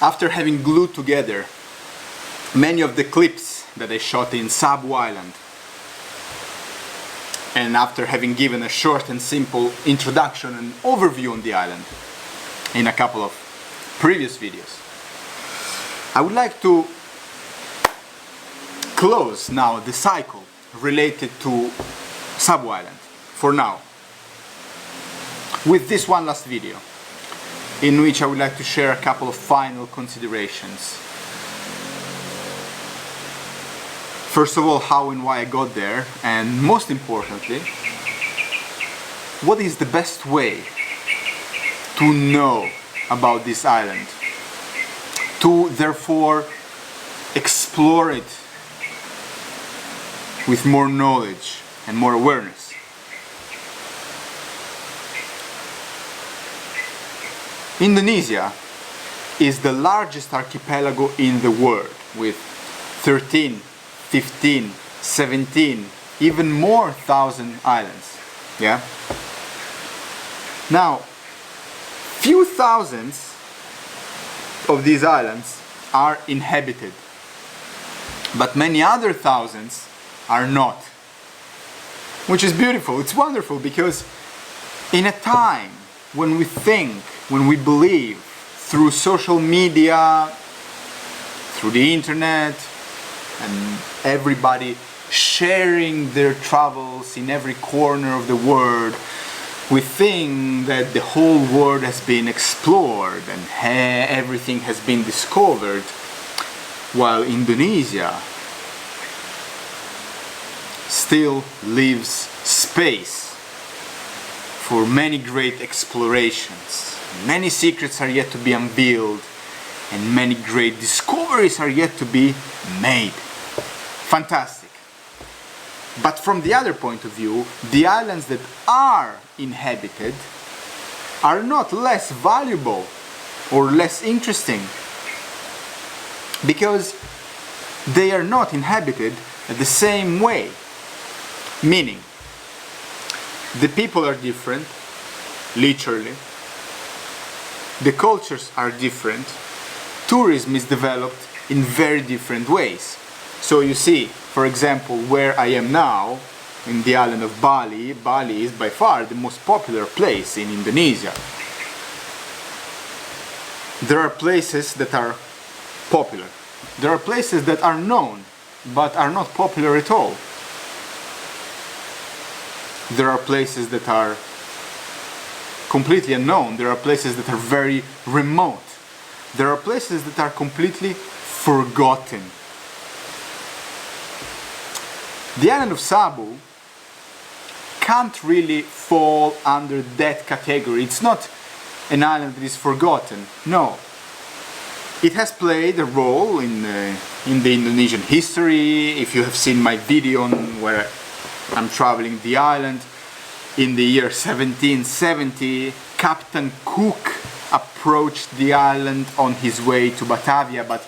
after having glued together many of the clips that I shot in Sabu Island, and after having given a short and simple introduction and overview on the island in a couple of previous videos, I would like to close now the cycle related to Sabu Island for now with this one last video, in which I would like to share a couple of final considerations. First of all, how and why I got there, and most importantly, what is the best way to know about this island, to therefore explore it with more knowledge and more awareness. Indonesia is the largest archipelago in the world, with 13, 15, 17, even more thousand islands. Yeah? Now, few thousands of these islands are inhabited, but many other thousands are not. Which is beautiful, it's wonderful, because in a time when we think, when we believe through social media, through the internet, and everybody sharing their travels in every corner of the world, we think that the whole world has been explored and everything has been discovered, while Indonesia still leaves space for many great explorations. Many secrets are yet to be unveiled, and many great discoveries are yet to be made. Fantastic. But from the other point of view, the islands that are inhabited are not less valuable or less interesting, because they are not inhabited the same way. Meaning, the people are different, literally. The cultures are different. Tourism is developed in very different ways. So you see, for example, where I am now, in the island of Bali, Bali is by far the most popular place in Indonesia. There are places that are popular. There are places that are known, but are not popular at all. There are places that are completely unknown. There are places that are very remote. There are places that are completely forgotten. The island of Sabu can't really fall under that category. It's not an island that is forgotten. No. It has played a role in the Indonesian history. If you have seen my video on where I'm traveling the island in the year 1770, Captain Cook approached the island on his way to Batavia, but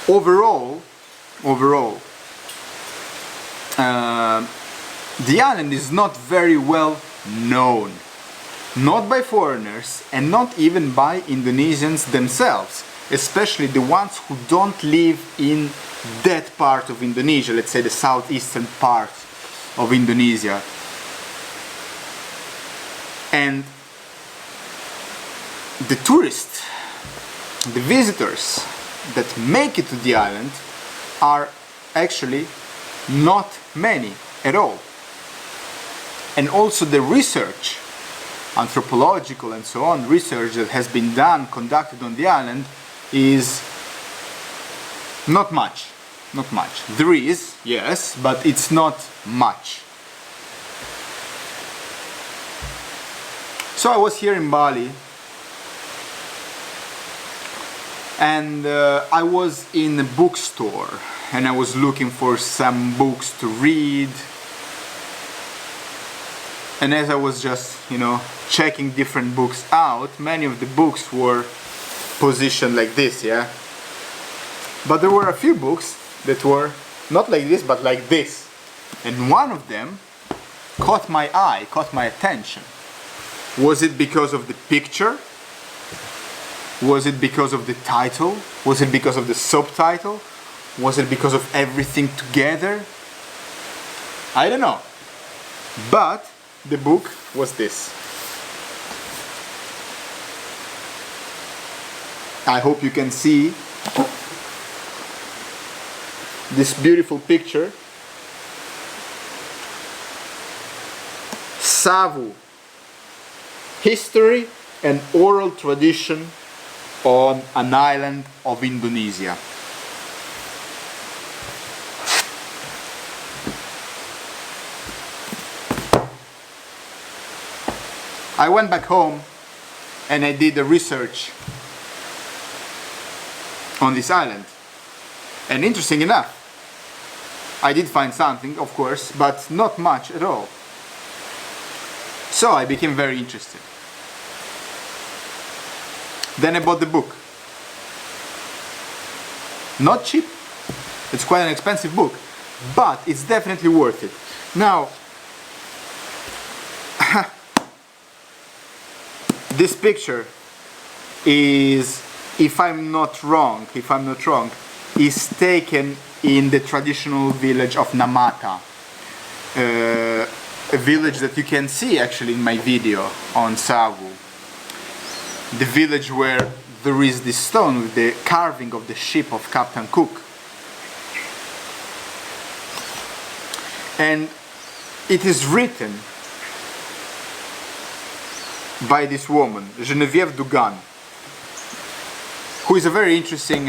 overall, the island is not very well known, not by foreigners and not even by Indonesians themselves, especially the ones who don't live in that part of Indonesia, let's say the southeastern part of Indonesia. And the tourists, the visitors that make it to the island are actually not many at all. And also the research, anthropological and so on, research that has been conducted on the island is not much. Not much. There is, yes, but it's not much. So I was here in Bali, and I was in a bookstore, and I was looking for some books to read. And as I was just, checking different books out, many of the books were positioned like this, yeah? But there were a few books that were not like this, but like this. And one of them caught my eye, caught my attention. Was it because of the picture? Was it because of the title? Was it because of the subtitle? Was it because of everything together? I don't know. But the book was this. I hope you can see this beautiful picture. Savu, history and oral tradition on an island of Indonesia. I went back home and I did the research on this island, and interesting enough, I did find something, of course, but not much at all. So I became very interested. Then I bought the book. Not cheap, it's quite an expensive book, but it's definitely worth it. Now, this picture is, if I'm not wrong, is taken in the traditional village of Namata, a village that you can see actually in my video on Sabu. The village where there is this stone with the carving of the ship of Captain Cook. And it is written by this woman, Geneviève Dugan, who is a very interesting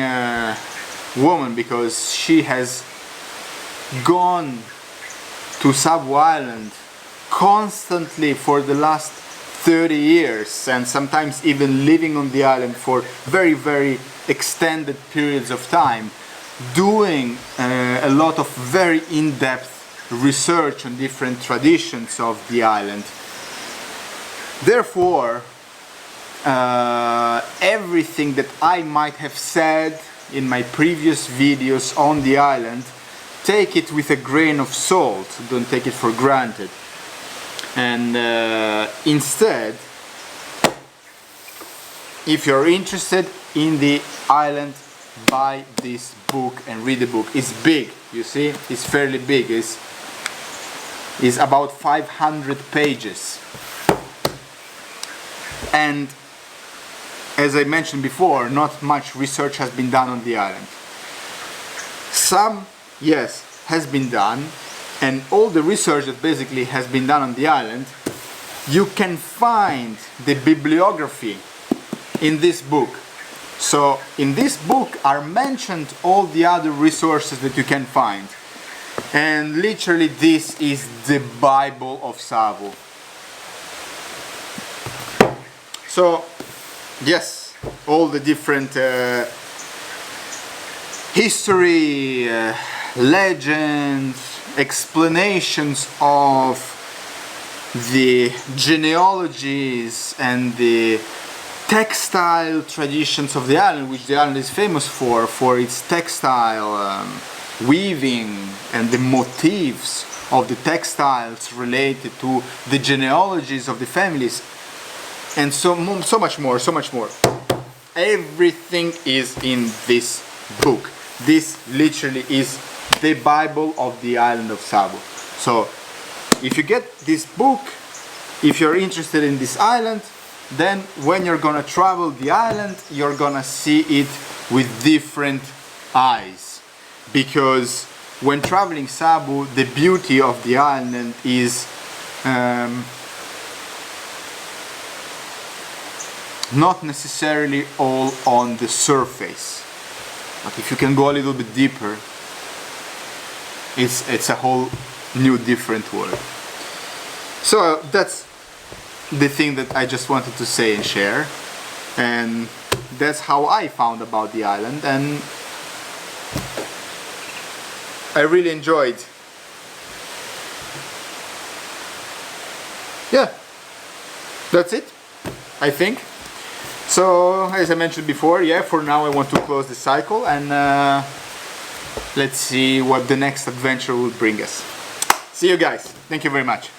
woman because she has gone to Sabu Island constantly for the last 30 years and sometimes even living on the island for very, very extended periods of time, doing a lot of very in-depth research on different traditions of the island. Therefore, everything that I might have said in my previous videos on the island, take it with a grain of salt, don't take it for granted. And instead, if you're interested in the island, buy this book and read the book. It's big, you see, it's fairly big, it's about 500 pages. And as I mentioned before, not much research has been done on the island. Some, yes, has been done, and all the research that basically has been done on the island, you can find the bibliography in this book. So in this book are mentioned all the other resources that you can find. And literally this is the Bible of Savu. So yes, all the different history, legends, explanations of the genealogies and the textile traditions of the island, which the island is famous for its textile weaving and the motifs of the textiles related to the genealogies of the families, and so much more. Everything is in this book. This literally is the Bible of the island of Sabu. So if you get this book, if you're interested in this island, then when you're gonna travel the island, you're gonna see it with different eyes. Because when traveling Sabu, the beauty of the island is not necessarily all on the surface, but if you can go a little bit deeper, it's a whole new different world. So that's the thing that I just wanted to say and share, and that's how I found about the island, and I really enjoyed. Yeah, that's it, I think. So as I mentioned before, yeah, for now I want to close the cycle, and let's see what the next adventure will bring us. See you guys. Thank you very much.